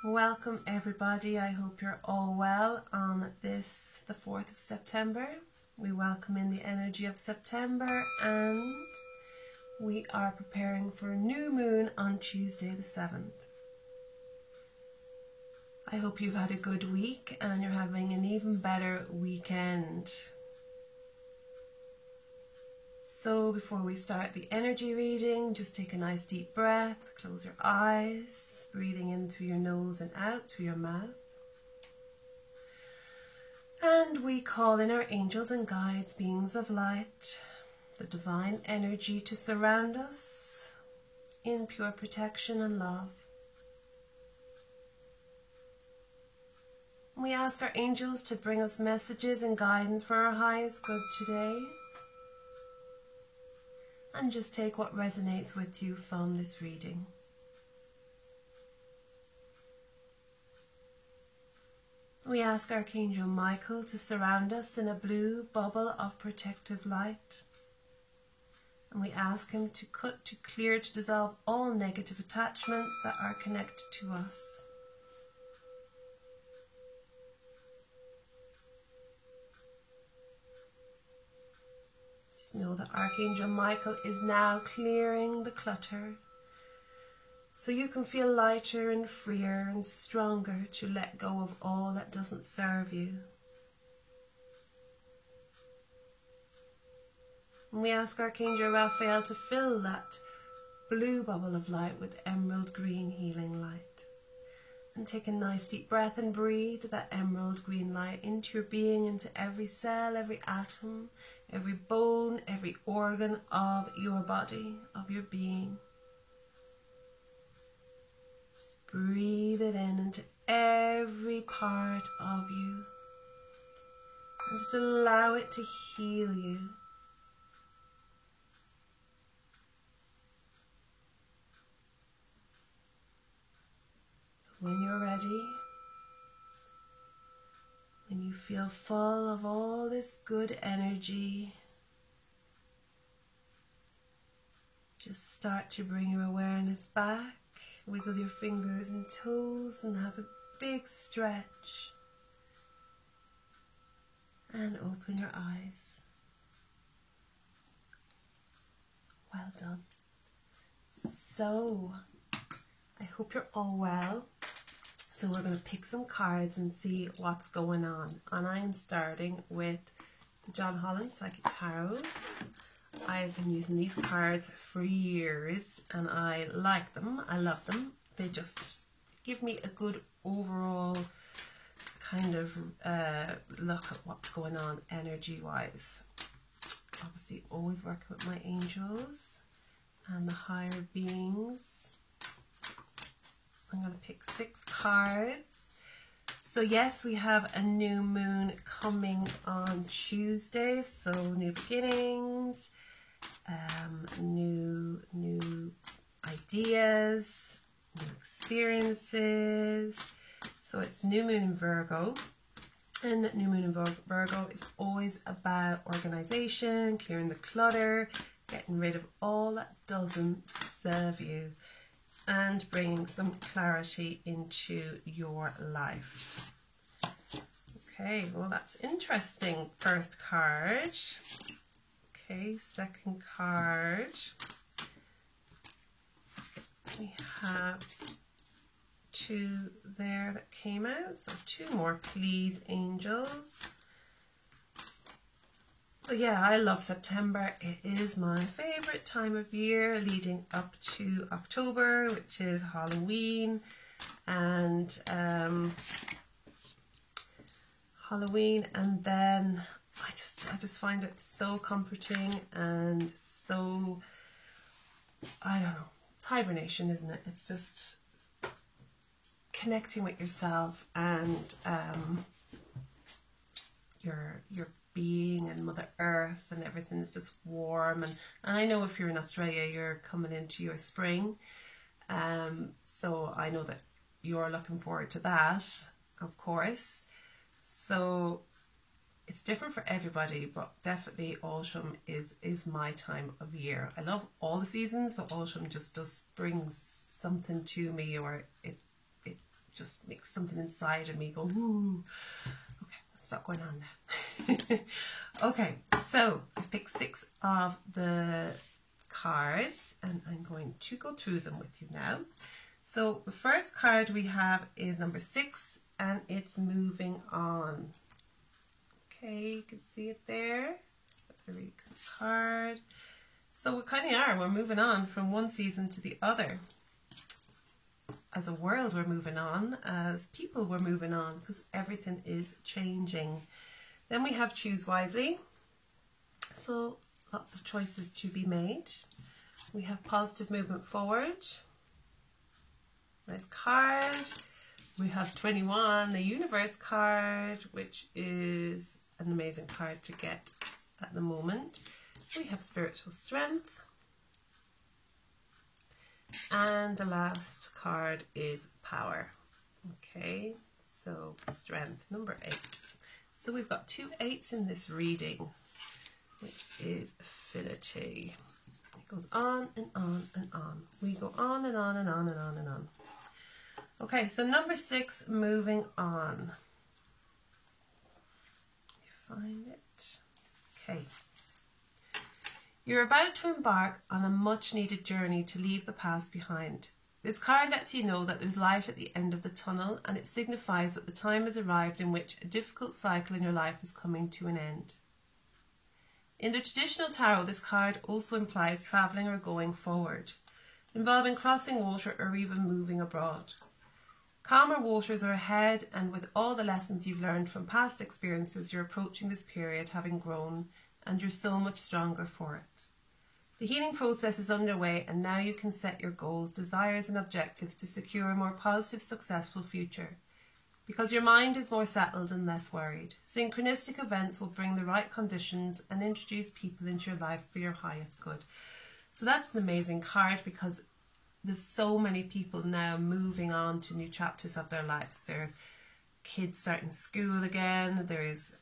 Welcome everybody, I hope you're all well on this, the 4th of September. We welcome in the energy of September and we are preparing for a new moon on Tuesday the 7th. I hope you've had a good week and you're having an even better weekend. So before we start the energy reading, just take a nice deep breath, close your eyes, breathing in through your nose and out through your mouth. And we call in our angels and guides, beings of light, the divine energy to surround us in pure protection and love. We ask our angels to bring us messages and guidance for our highest good today. And just take what resonates with you from this reading. We ask Archangel Michael to surround us in a blue bubble of protective light. And we ask him to cut, to clear, to dissolve all negative attachments that are connected to us. Know that Archangel Michael is now clearing the clutter so you can feel lighter and freer and stronger to let go of all that doesn't serve you. And we ask Archangel Raphael to fill that blue bubble of light with emerald green healing light. And take a nice deep breath and breathe that emerald green light into your being, into every cell, every atom, every bone, every organ of your body, of your being. Just breathe it in into every part of you. And just allow it to heal you. When you're ready, when you feel full of all this good energy, just start to bring your awareness back. Wiggle your fingers and toes and have a big stretch. And open your eyes. Well done. So, I hope you're all well. So we're going to pick some cards and see what's going on. And I am starting with the John Holland Psychic Tarot. I've been using these cards for years and I like them. I love them. They just give me a good overall kind of look at what's going on energy-wise. Obviously always working with my angels and the higher beings. I'm going to pick 6 cards. So yes, we have a new moon coming on Tuesday. So new beginnings, new ideas, new experiences. So it's new moon in Virgo. And new moon in Virgo is always about organization, clearing the clutter, getting rid of all that doesn't serve you, and bringing some clarity into your life. Okay, well that's interesting. First card. Okay, second card. We have 2 there that came out, so 2 more, please, angels. So yeah, I love September. It is my favourite time of year leading up to October, which is Halloween. And then I just find it so comforting and so, I don't know, it's hibernation, isn't it? It's just connecting with yourself and your being and Mother Earth, and everything is just warm, and I know if you're in Australia you're coming into your spring, so I know that you're looking forward to that, of course. So it's different for everybody, but definitely autumn is my time of year. I love all the seasons, but autumn just brings something to me, or it just makes something inside of me go, ooh. Okay, stop going on now. Okay, so I've picked 6 of the cards and I'm going to go through them with you now. So the first card we have is number 6 and it's moving on. Okay, you can see it there. That's a really cool card. So we kind of are, we're moving on from one season to the other. As a world we're moving on, as people we're moving on, because everything is changing. Then we have choose wisely. So lots of choices to be made. We have positive movement forward. Nice card. We have 21, the universe card, which is an amazing card to get at the moment. We have spiritual strength. And the last card is power. Okay, so strength, number 8. So we've got 2 8s in this reading, which is affinity. It goes on and on and on. We go on and on and on and on and on. Okay, so number 6, moving on. Let me find it. Okay. You're about to embark on a much needed journey to leave the past behind. This card lets you know that there's light at the end of the tunnel, and it signifies that the time has arrived in which a difficult cycle in your life is coming to an end. In the traditional tarot, this card also implies travelling or going forward, involving crossing water or even moving abroad. Calmer waters are ahead, and with all the lessons you've learned from past experiences, you're approaching this period having grown, and you're so much stronger for it. The healing process is underway, and now you can set your goals, desires and objectives to secure a more positive, successful future. Because your mind is more settled and less worried, synchronistic events will bring the right conditions and introduce people into your life for your highest good. So that's an amazing card, because there's so many people now moving on to new chapters of their lives. There's kids starting school again, there's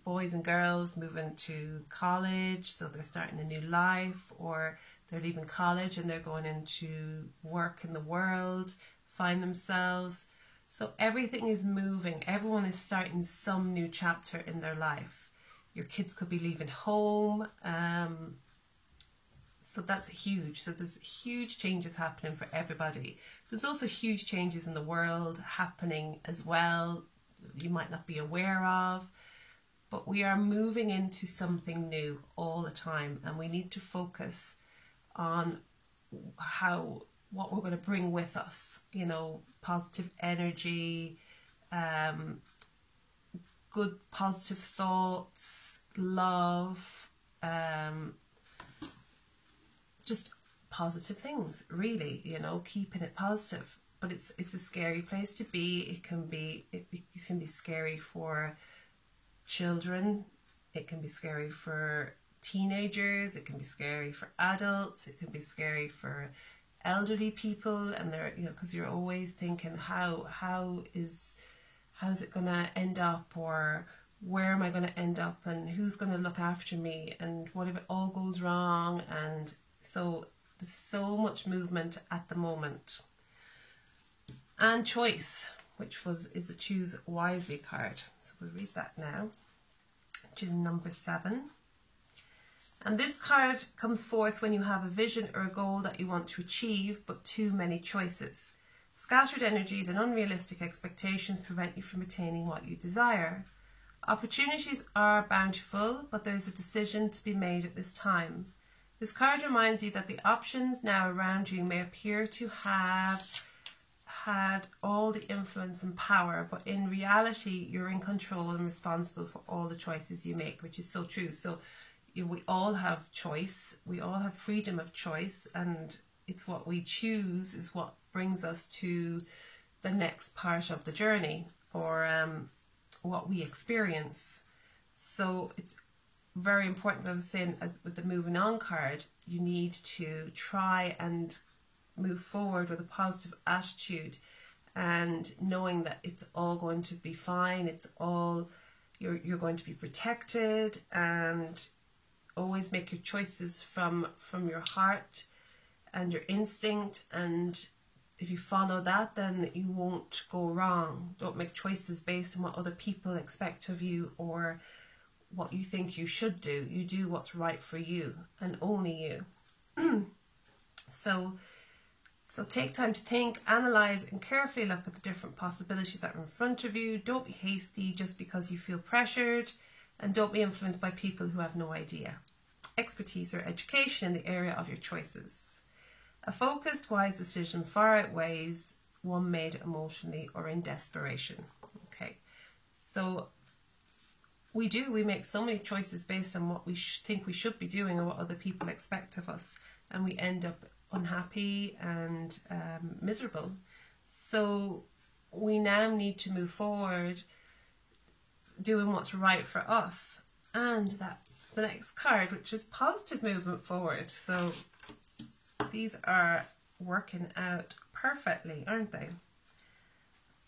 boys and girls moving to college, so they're starting a new life, or they're leaving college and they're going into work in the world, find themselves. So everything is moving. Everyone is starting some new chapter in their life. Your kids could be leaving home. So that's huge. So there's huge changes happening for everybody. There's also huge changes in the world happening as well, you might not be aware of. But we are moving into something new all the time, and we need to focus on what we're going to bring with us. You know, positive energy, good positive thoughts, love, just positive things, really, you know, keeping it positive. But it's a scary place to be. It can be scary for children, it can be scary for teenagers, it can be scary for adults, it can be scary for elderly people, and they're, you know, because you're always thinking how is it going to end up, or where am I going to end up, and who's going to look after me, and what if it all goes wrong. And so there's so much movement at the moment. And choice, which is the choose wisely card. So we'll read that now, which is number 7. And this card comes forth when you have a vision or a goal that you want to achieve, but too many choices. Scattered energies and unrealistic expectations prevent you from attaining what you desire. Opportunities are bountiful, but there is a decision to be made at this time. This card reminds you that the options now around you may appear to have had all the influence and power, but in reality you're in control and responsible for all the choices you make, which is so true. So we all have choice, we all have freedom of choice, and it's what we choose is what brings us to the next part of the journey, or what we experience. So it's very important, as I was saying, as with the moving on card, you need to try and move forward with a positive attitude, and knowing that it's all going to be fine, it's all, you're going to be protected, and always make your choices from your heart and your instinct, and if you follow that, then you won't go wrong. Don't make choices based on what other people expect of you or what you think you should do. You do what's right for you and only you. So take time to think, analyse and carefully look at the different possibilities that are in front of you. Don't be hasty just because you feel pressured, and don't be influenced by people who have no idea. Expertise or education in the area of your choices. A focused, wise decision far outweighs one made emotionally or in desperation. Okay, so we make so many choices based on what we think we should be doing or what other people expect of us, and we end up unhappy and miserable. So we now need to move forward doing what's right for us, and that's the next card, which is positive movement forward. So these are working out perfectly, aren't they?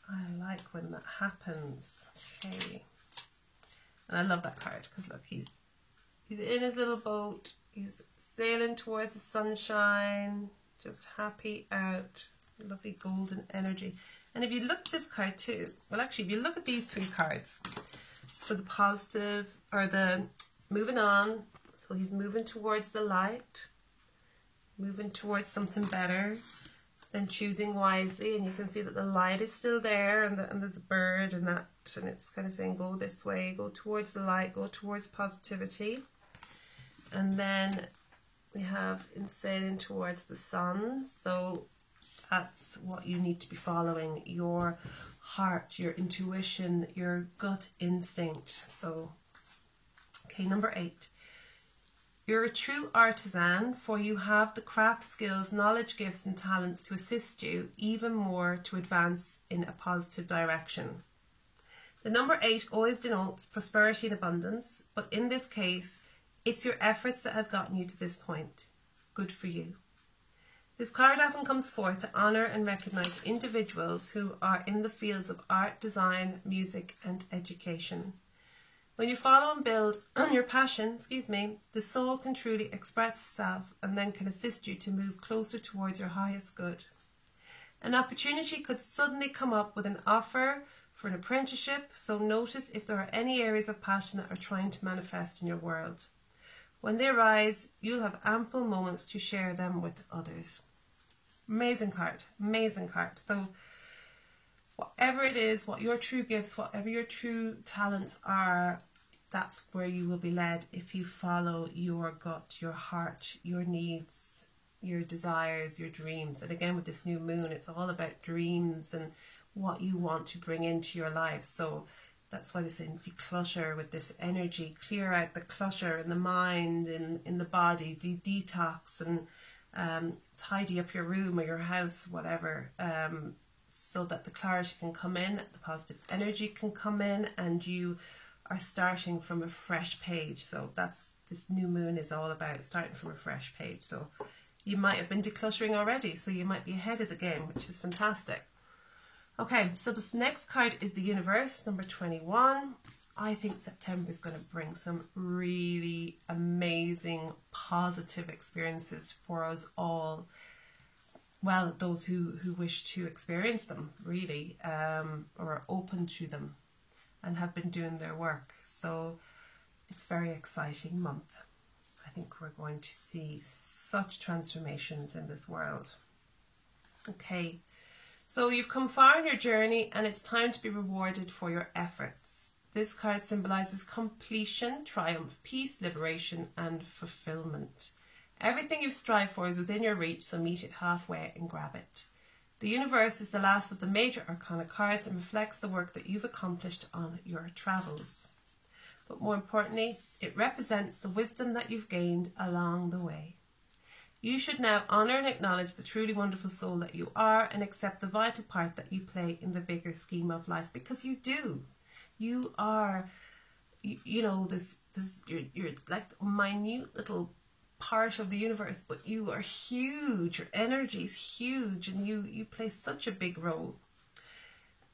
I like when that happens. Okay, and I love that card because look, he's in his little boat. He's sailing towards the sunshine, just happy out, lovely golden energy. And if you look at this card too, well actually if you look at these three cards, so the positive, or the moving on, so he's moving towards the light, moving towards something better, then choosing wisely, and you can see that the light is still there, and there's a bird and that, and it's kind of saying go this way, go towards the light, go towards positivity. And then we have in sailing towards the sun. So that's what you need to be following, your heart, your intuition, your gut instinct. So, okay, number 8. You're a true artisan, for you have the craft skills, knowledge, gifts and talents to assist you even more to advance in a positive direction. The number 8 always denotes prosperity and abundance, but in this case, it's your efforts that have gotten you to this point. Good for you. This card often comes forth to honour and recognise individuals who are in the fields of art, design, music and education. When you follow and build on your passion, the soul can truly express itself and then can assist you to move closer towards your highest good. An opportunity could suddenly come up with an offer for an apprenticeship, so notice if there are any areas of passion that are trying to manifest in your world. When they arise, you'll have ample moments to share them with others. Amazing card, amazing card. So whatever it is, what your true gifts, whatever your true talents are, that's where you will be led if you follow your gut, your heart, your needs, your desires, your dreams. And again, with this new moon, it's all about dreams and what you want to bring into your life. So that's why they say declutter with this energy, clear out the clutter in the mind, in the body, detox and tidy up your room or your house, whatever, so that the clarity can come in, the positive energy can come in, and you are starting from a fresh page. So that's this new moon is all about, starting from a fresh page. So you might have been decluttering already, so you might be ahead of the game, which is fantastic. Okay, so the next card is the universe, number 21. I think September is going to bring some really amazing, positive experiences for us all. Well, those who wish to experience them, really, or are open to them and have been doing their work. So it's a very exciting month. I think we're going to see such transformations in this world. Okay. So you've come far in your journey and it's time to be rewarded for your efforts. This card symbolises completion, triumph, peace, liberation and fulfillment. Everything you've strived for is within your reach, so meet it halfway and grab it. The universe is the last of the major arcana cards and reflects the work that you've accomplished on your travels. But more importantly, it represents the wisdom that you've gained along the way. You should now honour and acknowledge the truly wonderful soul that you are and accept the vital part that you play in the bigger scheme of life, because you do. You are, you know, you're like a minute little part of the universe, but you are huge. Your energy is huge and you play such a big role.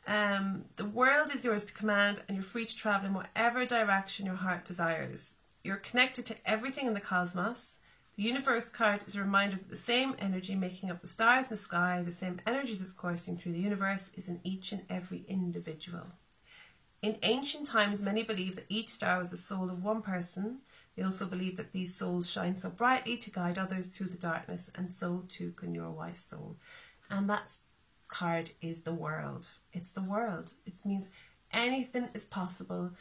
The world is yours to command and you're free to travel in whatever direction your heart desires. You're connected to everything in the cosmos. The The universe card is a reminder that the same energy making up the stars in the sky, the same energies that's coursing through the universe, is in each and every individual. In ancient times, many believed that each star was the soul of one person. They also believed that these souls shine so brightly to guide others through the darkness, and so too can your wise soul. And that card is the world. It's the world. It means anything is possible.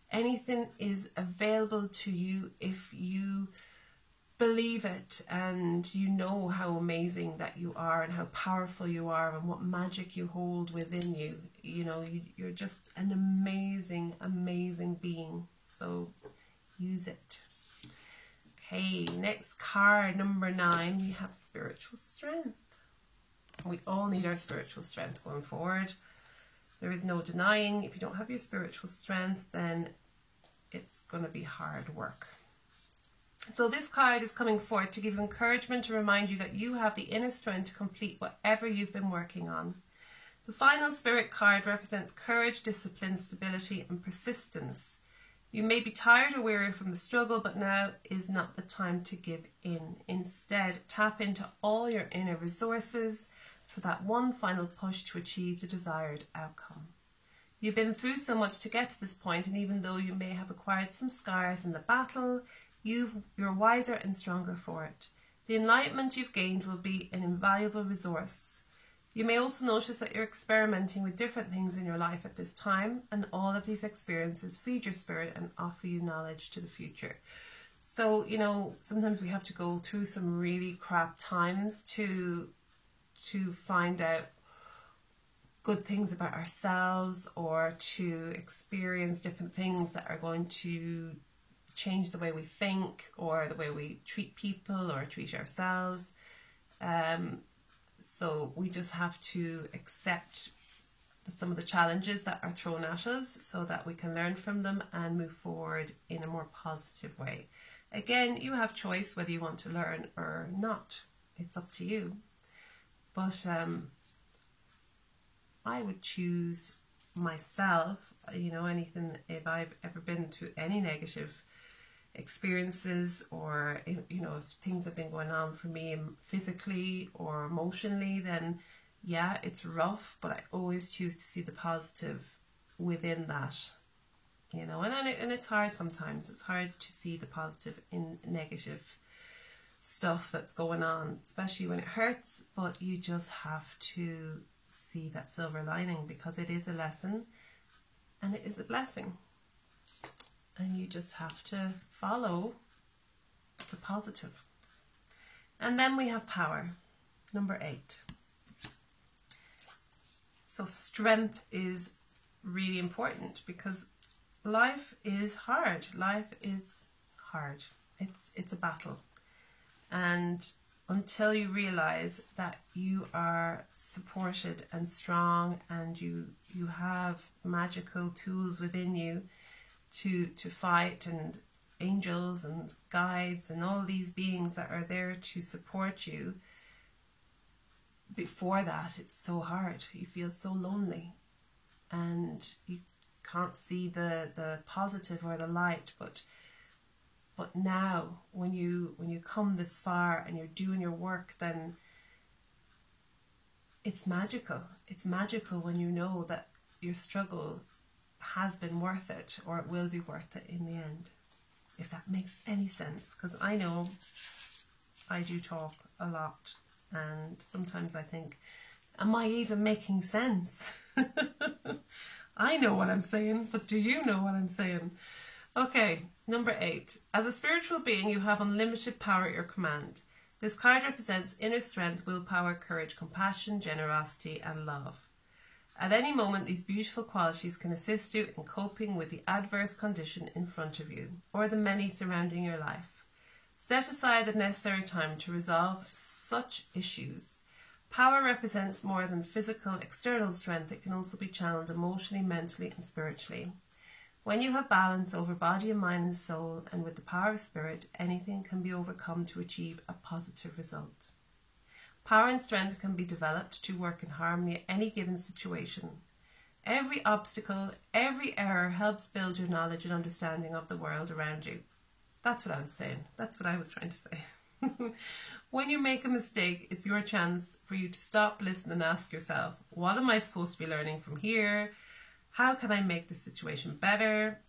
Anything is available to you if you believe it, and you know how amazing that you are and how powerful you are and what magic you hold within you. You know, you're just an amazing, amazing being. So use it. Okay, next card, number 9, we have spiritual strength. We all need our spiritual strength going forward. There is no denying, if you don't have your spiritual strength, then it's going to be hard work. So this card is coming forward to give you encouragement, to remind you that you have the inner strength to complete whatever you've been working on. The final spirit card represents courage, discipline, stability, and persistence. You may be tired or weary from the struggle, but now is not the time to give in. Instead, tap into all your inner resources for that one final push to achieve the desired outcome. You've been through so much to get to this point, and even though you may have acquired some scars in the battle, you're wiser and stronger for it. The enlightenment you've gained will be an invaluable resource. You may also notice that you're experimenting with different things in your life at this time, and all of these experiences feed your spirit and offer you knowledge to the future. So, you know, sometimes we have to go through some really crap times to find out good things about ourselves, or to experience different things that are going to change the way we think, or the way we treat people or treat ourselves. So we just have to accept some of the challenges that are thrown at us so that we can learn from them and move forward in a more positive way. Again, you have choice whether you want to learn or not. It's up to you. But I would choose myself, you know, anything, if I've ever been through any negative experiences, or you know, if things have been going on for me physically or emotionally, then yeah, it's rough, but I always choose to see the positive within that, you know. And it's hard sometimes. It's hard to see the positive in negative stuff that's going on, especially when it hurts, but you just have to see that silver lining, because it is a lesson and it is a blessing. And you just have to follow the positive. And then we have power, number 8. So strength is really important, because life is hard. Life is hard. It's a battle. And until you realize that you are supported and strong, and you have magical tools within you to fight, and angels and guides and all these beings that are there to support you, before that it's so hard. You feel so lonely and you can't see the positive or the light. But now when you come this far and you're doing your work, then it's magical. It's magical when you know that your struggle has been worth it, or it will be worth it in the end, if that makes any sense. Because I know I do talk a lot, and sometimes I think, am I even making sense? I know what I'm saying, but do you know what I'm saying? Okay, number 8. As a spiritual being, you have unlimited power at your command. This card represents inner strength, willpower, courage, compassion, generosity, and love. At any moment, these beautiful qualities can assist you in coping with the adverse condition in front of you, or the many surrounding your life. Set aside the necessary time to resolve such issues. Power represents more than physical, external strength. It can also be channeled emotionally, mentally, and spiritually. When you have balance over body and mind and soul, and with the power of spirit, anything can be overcome to achieve a positive result. Power and strength can be developed to work in harmony at any given situation. Every obstacle, every error helps build your knowledge and understanding of the world around you. That's what I was saying. That's what I was trying to say. When you make a mistake, it's your chance for you to stop, listen and ask yourself, what am I supposed to be learning from here? How can I make the situation better?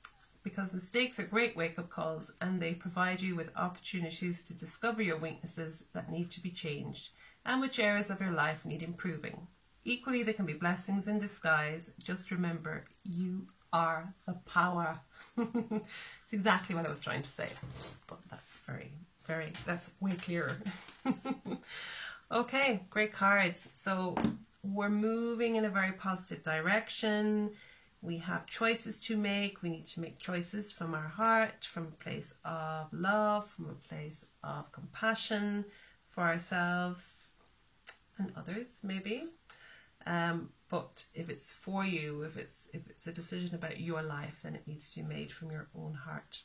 Because mistakes are great wake-up calls and they provide you with opportunities to discover your weaknesses that need to be changed and which areas of your life need improving. Equally, they can be blessings in disguise. Just remember, you are the power. It's exactly what I was trying to say, but that's that's way clearer. Okay, great cards. So we're moving in a very positive direction. We have choices to make. We need to make choices from our heart, from a place of love, from a place of compassion for ourselves and others, maybe. But if it's for you, if it's a decision about your life, then it needs to be made from your own heart.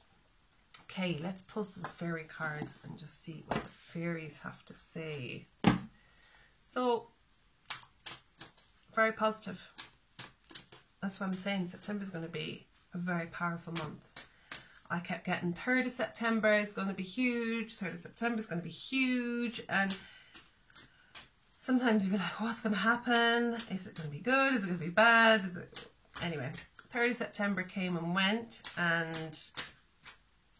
Okay, let's pull some fairy cards and just see what the fairies have to say. So, very positive. That's what I'm saying. September is going to be a very powerful month. I kept getting 3rd of September is going to be huge, 3rd of September is going to be huge, and sometimes you'd be like, what's going to happen? Is it going to be good? Is it going to be bad? Anyway, 3rd of September came and went, and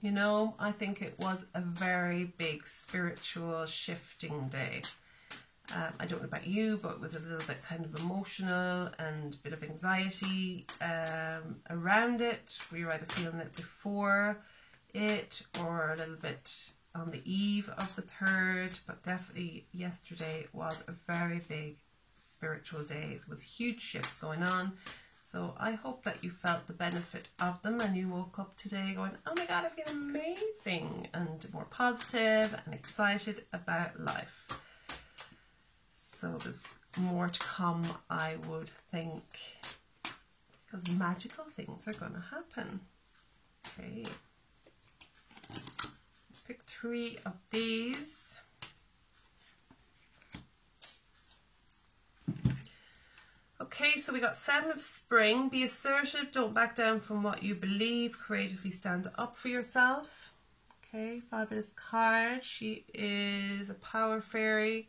you know, I think it was a very big spiritual shifting day. I don't know about you, but it was a little bit kind of emotional and a bit of anxiety around it. We were either feeling it before it or a little bit on the eve of the 3rd, but definitely yesterday was a very big spiritual day. There was huge shifts going on. So I hope that you felt the benefit of them and you woke up today going, oh my God, I feel amazing and more positive and excited about life. So there's more to come, I would think, because magical things are going to happen. Okay. Pick 3 of these. Okay, so we got 7 of Spring. Be assertive, don't back down from what you believe. Courageously stand up for yourself. Okay, fabulous card. She is a power fairy.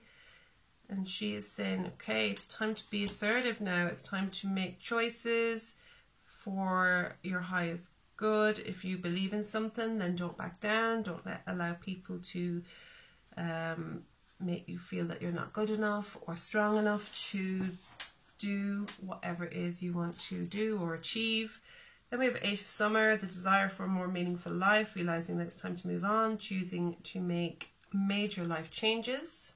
And she is saying, okay, it's time to be assertive now. It's time to make choices for your highest good. If you believe in something, then don't back down. Don't allow people to make you feel that you're not good enough or strong enough to do whatever it is you want to do or achieve. Then we have 8 of Summer, the desire for a more meaningful life, realizing that it's time to move on, choosing to make major life changes.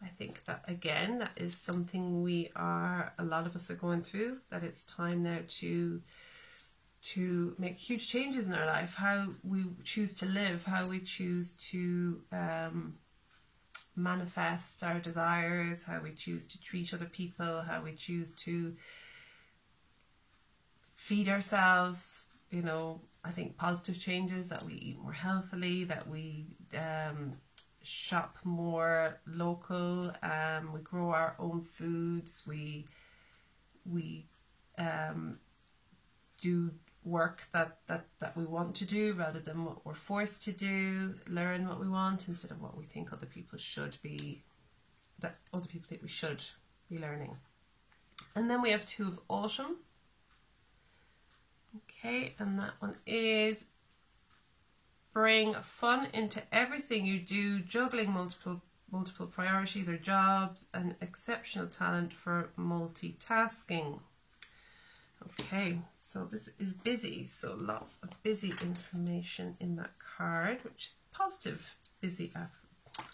I think that, again, that is something a lot of us are going through, that it's time now to make huge changes in our life, how we choose to live, how we choose to manifest our desires, how we choose to treat other people, how we choose to feed ourselves. You know, I think positive changes, that we eat more healthily, that we shop more local, we grow our own foods, we do work that we want to do rather than what we're forced to do, learn what we want instead of what we think other people should be, that other people think we should be learning. And then we have 2 of Autumn. Okay, and that one is bring fun into everything you do, juggling multiple priorities or jobs, and exceptional talent for multitasking. Okay, so this is busy, so lots of busy information in that card, which is positive, busy effort.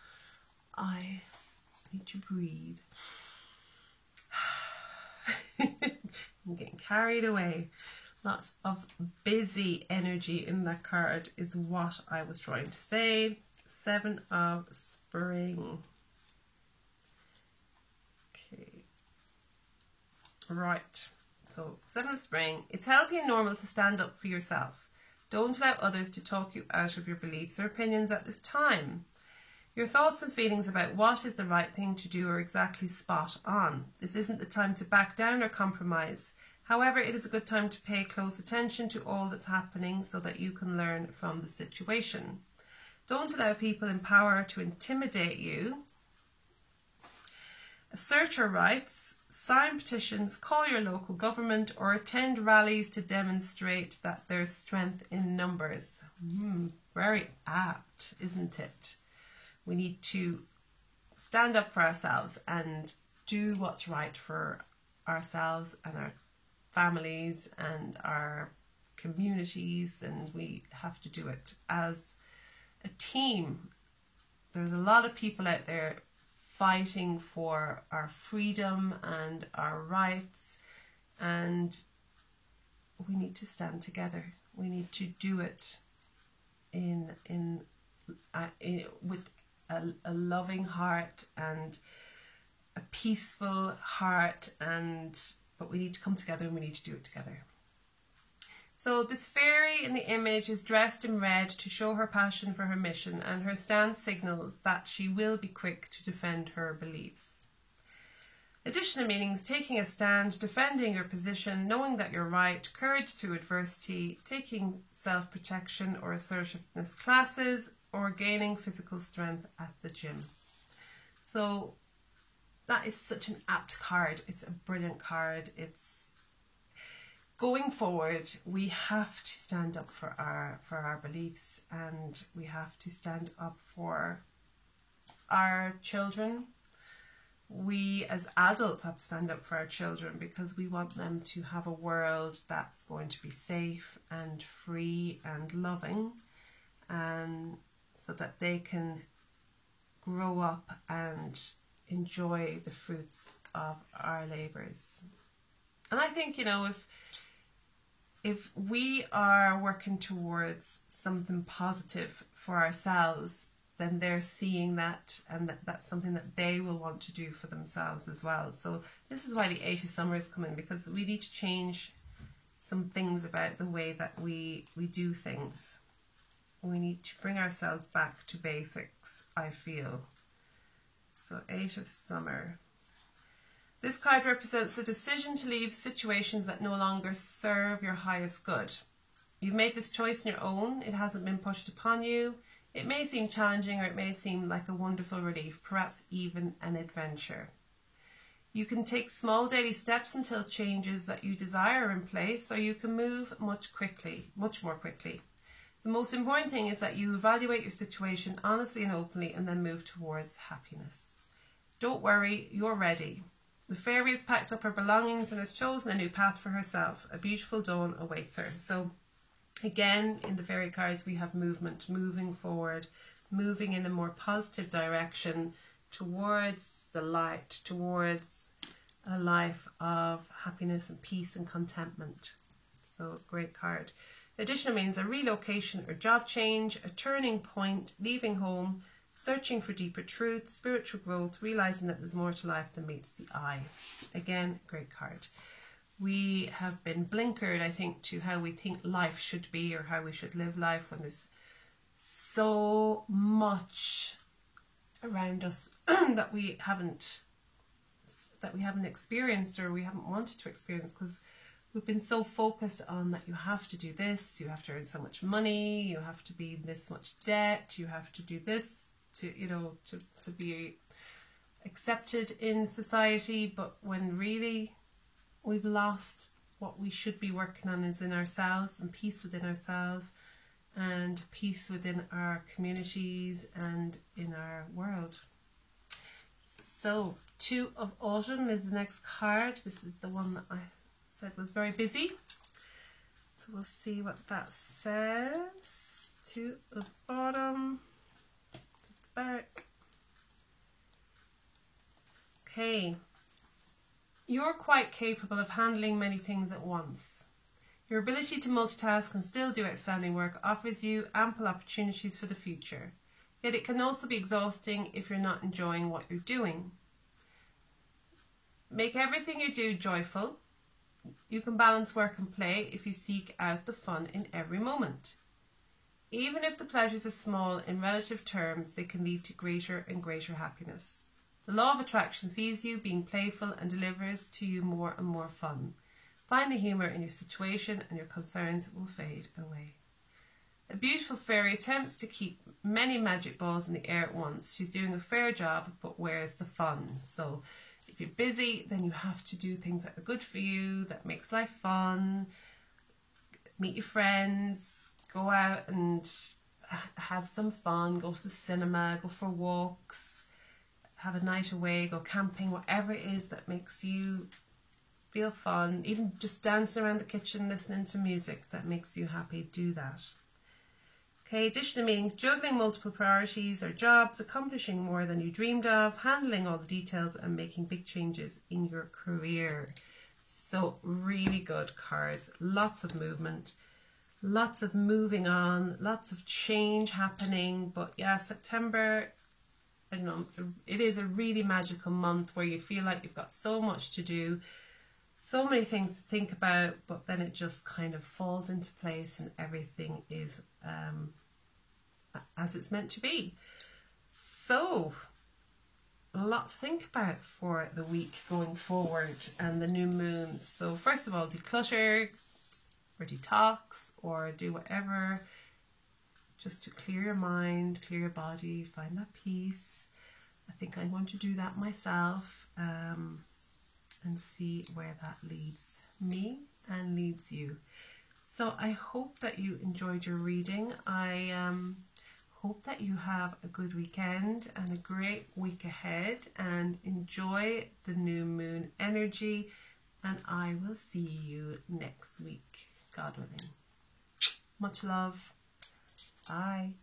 I need to breathe. I'm getting carried away. Lots of busy energy in that card is what I was trying to say. 7 of Spring. Okay. Right. So 7 of Spring. It's healthy and normal to stand up for yourself. Don't allow others to talk you out of your beliefs or opinions at this time. Your thoughts and feelings about what is the right thing to do are exactly spot on. This isn't the time to back down or compromise. However, it is a good time to pay close attention to all that's happening so that you can learn from the situation. Don't allow people in power to intimidate you. Assert your rights. Sign petitions, call your local government, or attend rallies to demonstrate that there's strength in numbers. Very apt, isn't it? We need to stand up for ourselves and do what's right for ourselves and our families and our communities, and we have to do it as a team. There's a lot of people out there fighting for our freedom and our rights, and we need to stand together. We need to do it with a loving heart and a peaceful heart, but we need to come together and we need to do it together. So this fairy in the image is dressed in red to show her passion for her mission, and her stance signals that she will be quick to defend her beliefs. Additional meanings: taking a stand, defending your position, knowing that you're right, courage through adversity, taking self-protection or assertiveness classes, or gaining physical strength at the gym. So that is such an apt card. It's a brilliant card. It's going forward, we have to stand up for our beliefs, and we have to stand up for our children. We as adults have to stand up for our children, because we want them to have a world that's going to be safe and free and loving, and so that they can grow up and enjoy the fruits of our labours. And I think, you know, if we are working towards something positive for ourselves, then they're seeing that, and that's something that they will want to do for themselves as well. So this is why the 8 of summer is coming, because we need to change some things about the way that we do things. We need to bring ourselves back to basics, I feel. So 8 of summer. This card represents the decision to leave situations that no longer serve your highest good. You've made this choice on your own. It hasn't been pushed upon you. It may seem challenging, or it may seem like a wonderful relief, perhaps even an adventure. You can take small daily steps until changes that you desire are in place, or you can move much more quickly. The most important thing is that you evaluate your situation honestly and openly, and then move towards happiness. Don't worry, you're ready. The fairy has packed up her belongings and has chosen a new path for herself. A beautiful dawn awaits her. So again, in the fairy cards, we have movement, moving forward, moving in a more positive direction towards the light, towards a life of happiness and peace and contentment. So great card. Additional means a relocation or job change, a turning point, leaving home, searching for deeper truth, spiritual growth, realising that there's more to life than meets the eye. Again, great card. We have been blinkered, I think, to how we think life should be, or how we should live life, when there's so much around us that we haven't experienced, or we haven't wanted to experience, because we've been so focused on that you have to do this, you have to earn so much money, you have to be in this much debt, you have to do this to be accepted in society. But when really we've lost what we should be working on is in ourselves, and peace within ourselves, and peace within our communities and in our world. So 2 of autumn is the next card. This is the one that I said was very busy. So we'll see what that says. 2 of autumn. Back. Okay. You're quite capable of handling many things at once. Your ability to multitask and still do outstanding work offers you ample opportunities for the future. Yet it can also be exhausting if you're not enjoying what you're doing. Make everything you do joyful. You can balance work and play if you seek out the fun in every moment. Even if the pleasures are small in relative terms, they can lead to greater and greater happiness. The law of attraction sees you being playful and delivers to you more and more fun. Find the humour in your situation and your concerns will fade away. A beautiful fairy attempts to keep many magic balls in the air at once. She's doing a fair job, but where's the fun? So if you're busy, then you have to do things that are good for you, that makes life fun. Meet your friends, go out and have some fun, go to the cinema, go for walks, have a night away, go camping, whatever it is that makes you feel fun. Even just dancing around the kitchen, listening to music that makes you happy, do that. Okay, additional meanings: juggling multiple priorities or jobs, accomplishing more than you dreamed of, handling all the details and making big changes in your career. So really good cards, lots of movement, lots of moving on, lots of change happening. But yeah, September, I don't know, it is a really magical month where you feel like you've got so much to do, so many things to think about, but then it just kind of falls into place and everything is as it's meant to be. So a lot to think about for the week going forward and the new moon. So first of all, declutter or detox or do whatever just to clear your mind, clear your body, find that peace. I think I'm going to do that myself and see where that leads me and leads you. So I hope that you enjoyed your reading. I hope that you have a good weekend and a great week ahead and enjoy the new moon energy, and I will see you next week, God willing. Much love. Bye.